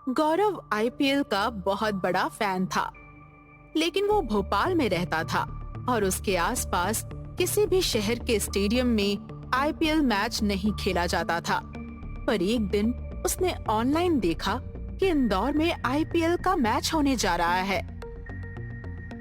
गौरव IPL का बहुत बड़ा फैन था, लेकिन वो भोपाल में रहता था और उसके आसपास किसी भी शहर के स्टेडियम में आईपीएल मैच नहीं खेला जाता था। पर एक दिन उसने ऑनलाइन देखा कि इंदौर में आईपीएल का मैच होने जा रहा है।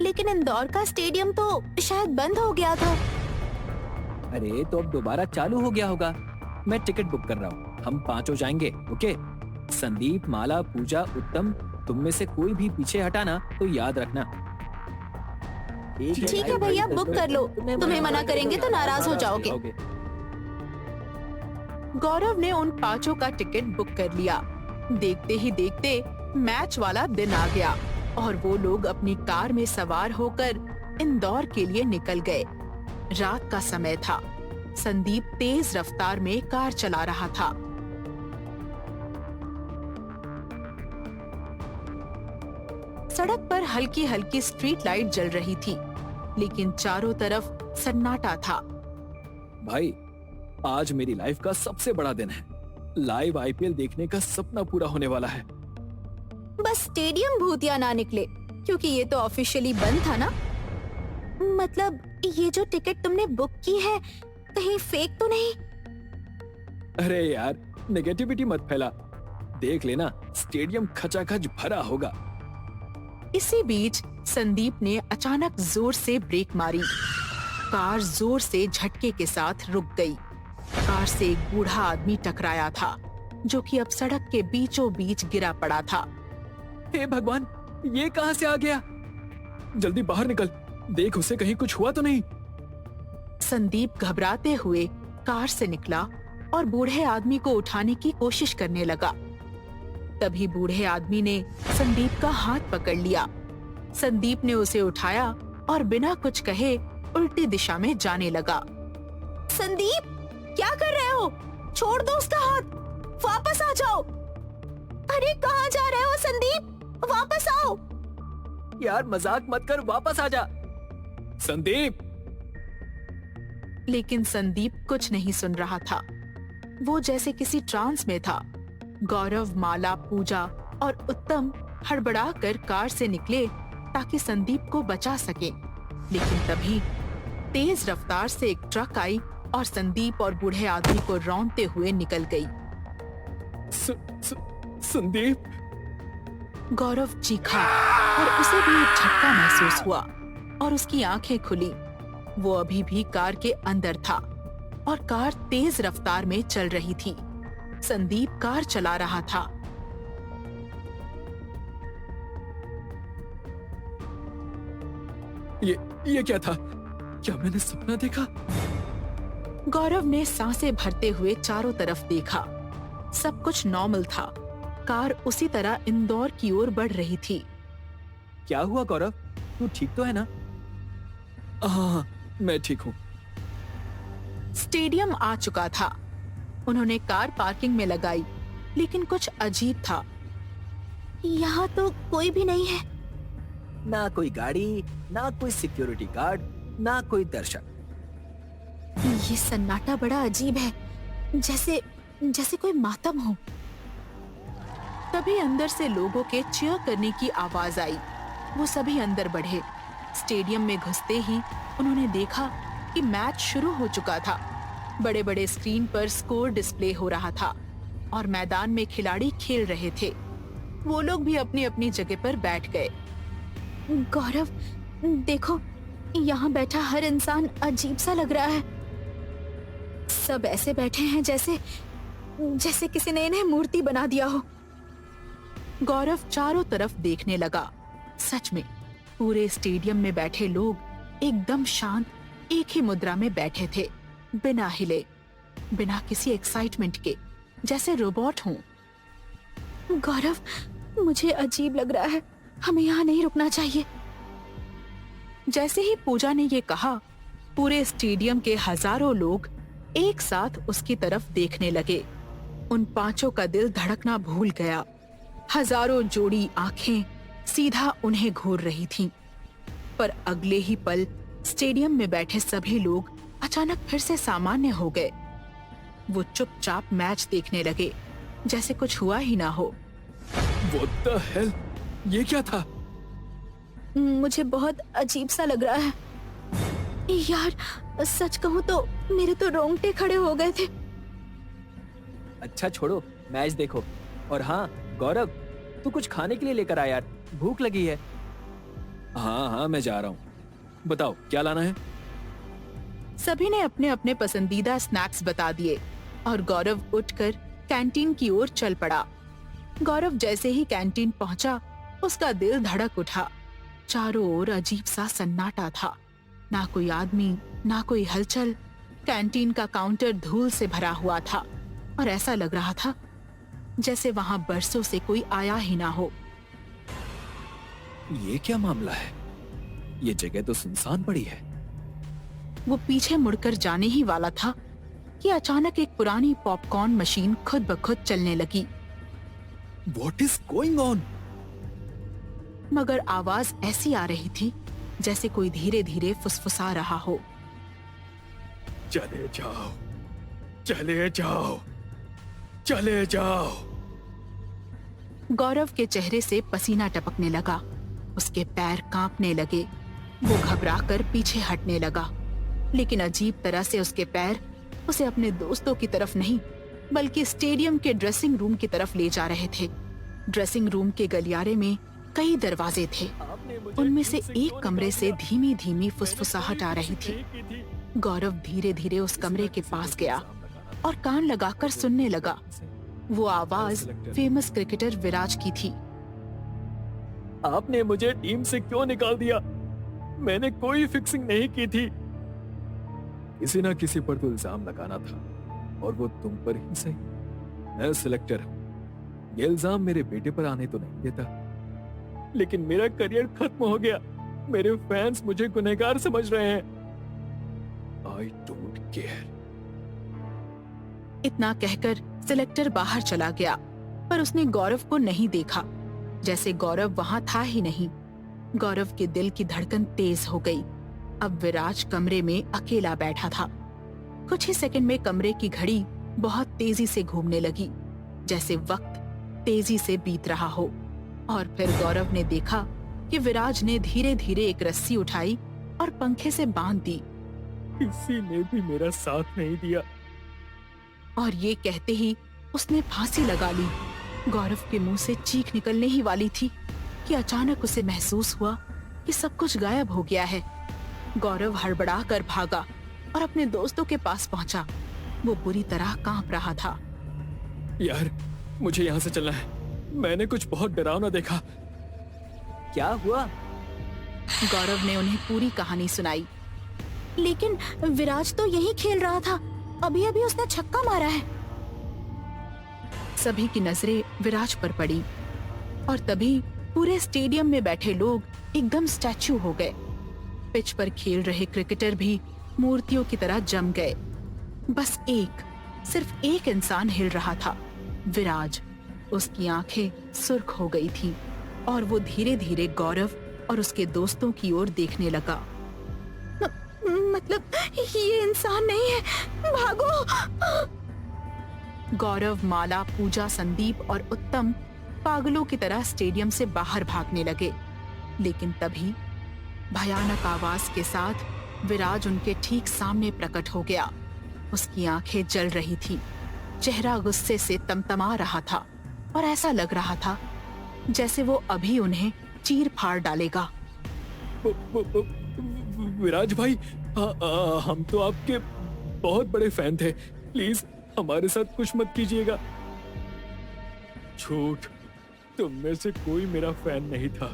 लेकिन इंदौर का स्टेडियम तो शायद बंद हो गया था। अरे तो अब दोबारा चालू हो गया होगा। मैं टिकट बुक कर रहा हूँ, हम पांचों जाएंगे। ओके, संदीप, माला, पूजा, उत्तम, तुम में से कोई भी पीछे हटाना तो याद रखना। ठीक है भैया, बुक कर लो। तुम्हें मना करेंगे तो नाराज हो जाओगे। गौरव ने उन पांचों का टिकट बुक कर लिया। देखते ही देखते मैच वाला दिन आ गया और वो लोग अपनी कार में सवार होकर इंदौर के लिए निकल गए। रात का समय था। संदीप तेज रफ्तार में कार चला रहा था। सड़क पर हल्की हल्की स्ट्रीट लाइट जल रही थी, लेकिन चारों तरफ सन्नाटा था। भाई, आज मेरी लाइफ का सबसे बड़ा दिन है। लाइव आईपीएल देखने का सपना पूरा होने वाला है। बस स्टेडियम भूतिया ना निकले, क्योंकि ये तो ऑफिशियली बंद था ना। मतलब ये जो टिकट तुमने बुक की है, कहीं फेक तो नहीं? अरे यार, नेगेटिविटी मत फैला। देख लेना, स्टेडियम खचाखच भरा होगा। इसी बीच संदीप ने अचानक जोर से ब्रेक मारी। कार जोर से झटके के साथ रुक गई। कार से एक बूढ़ा आदमी टकराया था, जो कि अब सड़क के बीचों बीच गिरा पड़ा था। हे भगवान, ये कहां से आ गया? जल्दी बाहर निकल, देख उसे कहीं कुछ हुआ तो नहीं। संदीप घबराते हुए कार से निकला और बूढ़े आदमी को उठाने की कोशिश करने लगा। तभी बूढ़े आदमी ने संदीप का हाथ पकड़ लिया। संदीप ने उसे उठाया और बिना कुछ कहे उल्टी दिशा में जाने लगा। संदीप, क्या कर रहे हो? छोड़ दो उसका हाथ, वापस आ जाओ। अरे कहाँ जा रहे हो संदीप? वापस आओ। यार मजाक मत कर, वापस आ जा। संदीप! लेकिन संदीप कुछ नहीं सुन रहा था। वो जैसे किसी ट्रांस में था। गौरव, माला, पूजा और उत्तम हड़बड़ा कर कार से निकले ताकि संदीप को बचा सके। लेकिन तभी तेज रफ्तार से एक ट्रक आई और संदीप और बूढ़े आदमी को रौंदते हुए निकल गई। संदीप! गौरव चीखा और उसे भी एक झटका महसूस हुआ और उसकी आंखें खुली। वो अभी भी कार के अंदर था और कार तेज रफ्तार में चल रही थी। संदीप कार चला रहा था। ये क्या था? क्या मैंने सपना देखा? गौरव ने सांसें भरते हुए चारों तरफ देखा। सब कुछ नॉर्मल था। कार उसी तरह इंदौर की ओर बढ़ रही थी। क्या हुआ गौरव? तू ठीक तो है ना? हाँ, मैं ठीक हूँ। स्टेडियम आ चुका था। उन्होंने कार पार्किंग में लगाई, लेकिन कुछ अजीब था। यहाँ तो कोई भी नहीं है। ना कोई गाड़ी, ना कोई सिक्योरिटी गार्ड, ना कोई दर्शक। ये सन्नाटा बड़ा अजीब है, जैसे कोई मातम हो। तभी अंदर से लोगों के चीयर करने की आवाज आई। वो सभी अंदर बढ़े। स्टेडियम में घुसते ही उन्होंने देखा कि मैच शुरू हो चुका था। बड़े बड़े स्क्रीन पर स्कोर डिस्प्ले हो रहा था और मैदान में खिलाड़ी खेल रहे थे। वो लोग भी अपनी अपनी जगह पर बैठ गए। गौरव, देखो, यहाँ बैठा हर इंसान अजीब सा लग रहा है। सब ऐसे बैठे हैं जैसे किसी ने इन्हें मूर्ति बना दिया हो। गौरव चारों तरफ देखने लगा। सच में पूरे स्टेडियम में बैठे लोग एकदम शांत, एक ही मुद्रा में बैठे थे, बिना हिले, बिना किसी एक्साइटमेंट के, जैसे रोबोट हों। गौरव, मुझे अजीब लग रहा है, हमें यहाँ नहीं रुकना चाहिए। जैसे ही पूजा ने ये कहा, पूरे स्टेडियम के हजारों लोग एक साथ उसकी तरफ देखने लगे। उन पांचों का दिल धड़कना भूल गया। हजारों जोड़ी आंखें सीधा उन्हें घूर रही थीं। पर अगले ही पल स्टेडियम में बैठे सभी लोग अचानक फिर से सामान्य हो गए। वो चुपचाप मैच देखने लगे, जैसे कुछ हुआ ही ना हो। What the hell? ये क्या था? मुझे बहुत अजीब सा लग रहा है यार। सच कहूँ तो मेरे तो रोंगटे खड़े हो गए थे। अच्छा छोड़ो, मैच देखो। और हाँ गौरव, तू कुछ खाने के लिए लेकर आ यार, भूख लगी है। हाँ हाँ मैं जा रहा हूँ, बताओ क्या लाना है? सभी ने अपने अपने पसंदीदा स्नैक्स बता दिए और गौरव उठकर कैंटीन की ओर चल पड़ा। गौरव जैसे ही कैंटीन पहुंचा, उसका दिल धड़क उठा। चारों ओर अजीब सा सन्नाटा था, ना कोई आदमी, ना कोई हलचल। कैंटीन का काउंटर धूल से भरा हुआ था और ऐसा लग रहा था जैसे वहां बरसों से कोई आया ही ना हो। ये क्या मामला है? ये जगह तो सुनसान पड़ी है। वो पीछे मुड़कर जाने ही वाला था कि अचानक एक पुरानी पॉपकॉर्न मशीन खुद ब खुद चलने लगी। What is going on? मगर आवाज ऐसी आ रही थी जैसे कोई धीरे धीरे फुसफुसा रहा हो। चले जाओ, चले जाओ, चले जाओ। गौरव के चेहरे से पसीना टपकने लगा, उसके पैर कांपने लगे। वो घबराकर पीछे हटने लगा, लेकिन अजीब तरह से उसके पैर उसे अपने दोस्तों की तरफ नहीं बल्कि स्टेडियम के ड्रेसिंग रूम की तरफ ले जा रहे थे। ड्रेसिंग रूम के गलियारे में कई दरवाजे थे, उनमें से एक कमरे से धीमी धीमी फुसफुसाहट आ रही थी। गौरव धीरे धीरे उस कमरे के पास गया और कान लगाकर सुनने लगा। वो आवाज फेमस क्रिकेटर विराज की थी। आपने मुझे टीम से क्यों निकाल दिया? मैंने कोई फिक्सिंग नहीं की थी। किसी ना किसी पर तो इल्जाम लगाना था, और वो तुम पर ही सही। मैं सिलेक्टर हूं, ये इल्जाम मेरे बेटे पर आने तो नहीं देता, लेकिन मेरा करियर खत्म हो गया। मेरे फैंस मुझे गुनहगार समझ रहे हैं। I don't care. इतना कहकर सिलेक्टर बाहर चला गया, पर उसने गौरव को नहीं देखा, जैसे गौरव वहां था ही नहीं। गौरव के दिल की धड़कन तेज हो गई। अब विराज कमरे में अकेला बैठा था। कुछ ही सेकंड में कमरे की घड़ी बहुत तेजी से घूमने लगी, जैसे वक्त तेजी से बीत रहा हो। और फिर गौरव ने देखा कि विराज ने धीरे धीरे एक रस्सी उठाई और पंखे से बांध दी। किसी ने भी मेरा साथ नहीं दिया। और ये कहते ही उसने फांसी लगा ली। गौरव के मुंह से चीख निकलने ही वाली थी कि अचानक उसे महसूस हुआ कि सब कुछ गायब हो गया है। गौरव हड़बड़ा कर भागा और अपने दोस्तों के पास पहुंचा। वो बुरी तरह कांप रहा था। यार, मुझे यहाँ से चलना है। मैंने कुछ बहुत डरावना देखा। क्या हुआ? गौरव ने उन्हें पूरी कहानी सुनाई। लेकिन विराज तो यही खेल रहा था, अभी अभी उसने छक्का मारा है। सभी की नजरें विराज पर पड़ी और तभी पूरे स्टेडियम में बैठे लोग एकदम स्टैच्यू हो गए। पिच पर खेल रहे क्रिकेटर भी मूर्तियों की तरह जम गए। बस सिर्फ एक इंसान हिल रहा था, विराज। उसकी आंखें सुर्ख हो गई थीं और वो धीरे धीरे गौरव और उसके दोस्तों की ओर देखने लगा। मतलब ये इंसान नहीं है, भागो! गौरव, माला, पूजा, संदीप और उत्तम पागलों की तरह स्टेडियम से बाहर भागने लगे। लेकिन तभी भयानक आवाज के साथ विराज उनके ठीक सामने प्रकट हो गया। उसकी आंखें जल रही थी, चेहरा गुस्से से तमतमा रहा था और ऐसा लग रहा था जैसे वो अभी उन्हें चीर फाड़ डालेगा। विराज भाई, हम तो आपके बहुत बड़े फैन थे। प्लीज हमारे साथ कुछ मत कीजिएगा। झूठ, तुम में से कोई मेरा फैन नहीं था।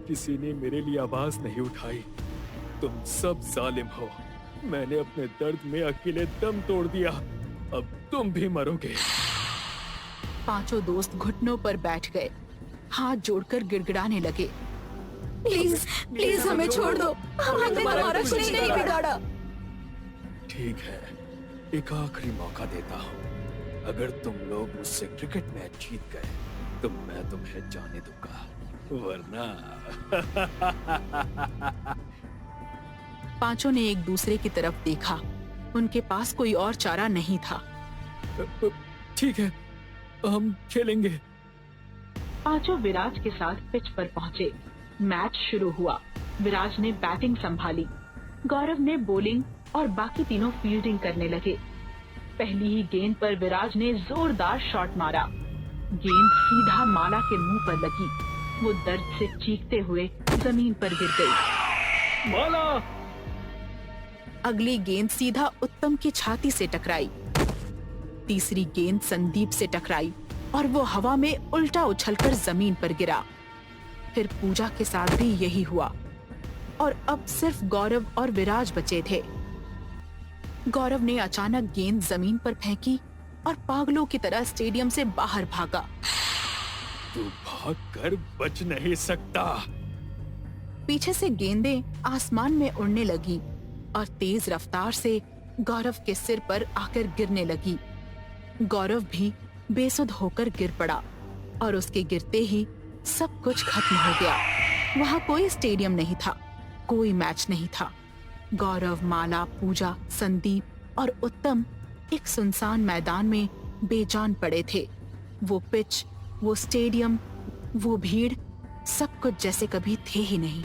किसी ने मेरे लिए आवाज नहीं उठाई। तुम सब जालिम हो। मैंने अपने दर्द में अकेले दम तोड़ दिया। अब तुम भी मरोगे। पांचों दोस्त घुटनों पर बैठ गए, हाथ जोड़कर गिड़गिड़ाने लगे। प्लीज प्लीज हमें छोड़ दो, हमने तुम्हारा कुछ नहीं बिगाड़ा। ठीक है, एक आखिरी मौका देता हूँ। अगर तुम लोग मुझसे क्रिकेट मैच जीत गए तो मैं तुम्हें जाने दूंगा, वरना पांचों ने एक दूसरे की तरफ देखा। उनके पास कोई और चारा नहीं था। ठीक है, हम खेलेंगे। पांचों विराज के साथ पिच पर पहुंचे। मैच शुरू हुआ। विराज ने बैटिंग संभाली, गौरव ने बॉलिंग और बाकी तीनों फील्डिंग करने लगे। पहली ही गेंद पर विराज ने जोरदार शॉट मारा। गेंद सीधा माला के मुंह पर लगी। वो दर्द से चीखते हुए जमीन पर गिर गई। माला! अगली गेंद सीधा उत्तम की छाती से टकराई। तीसरी गेंद संदीप से टकराई और वो हवा में उल्टा उछलकर जमीन पर गिरा। फिर पूजा के साथ भी यही हुआ और अब सिर्फ गौरव और विराज बचे थे। गौरव ने अचानक गेंद जमीन पर फेंकी और पागलों की तरह स्टेडियम से बाहर भागा। तू भागकर बच नहीं सकता। पीछे से गेंदें आसमान में उड़ने लगी और तेज रफ्तार से गौरव के सिर पर आकर गिरने लगी। गौरव भी बेसुध होकर गिर पड़ा और उसके गिरते ही सब कुछ खत्म हो गया। वहाँ कोई स्टेडियम नहीं था, कोई मैच नहीं था। गौरव, माला, पूजा, संदीप और उत्तम एक सुनसान मैदान में बेजान पड़े थे। वो पिच, वो स्टेडियम, वो भीड़, सब कुछ जैसे कभी थे ही नहीं।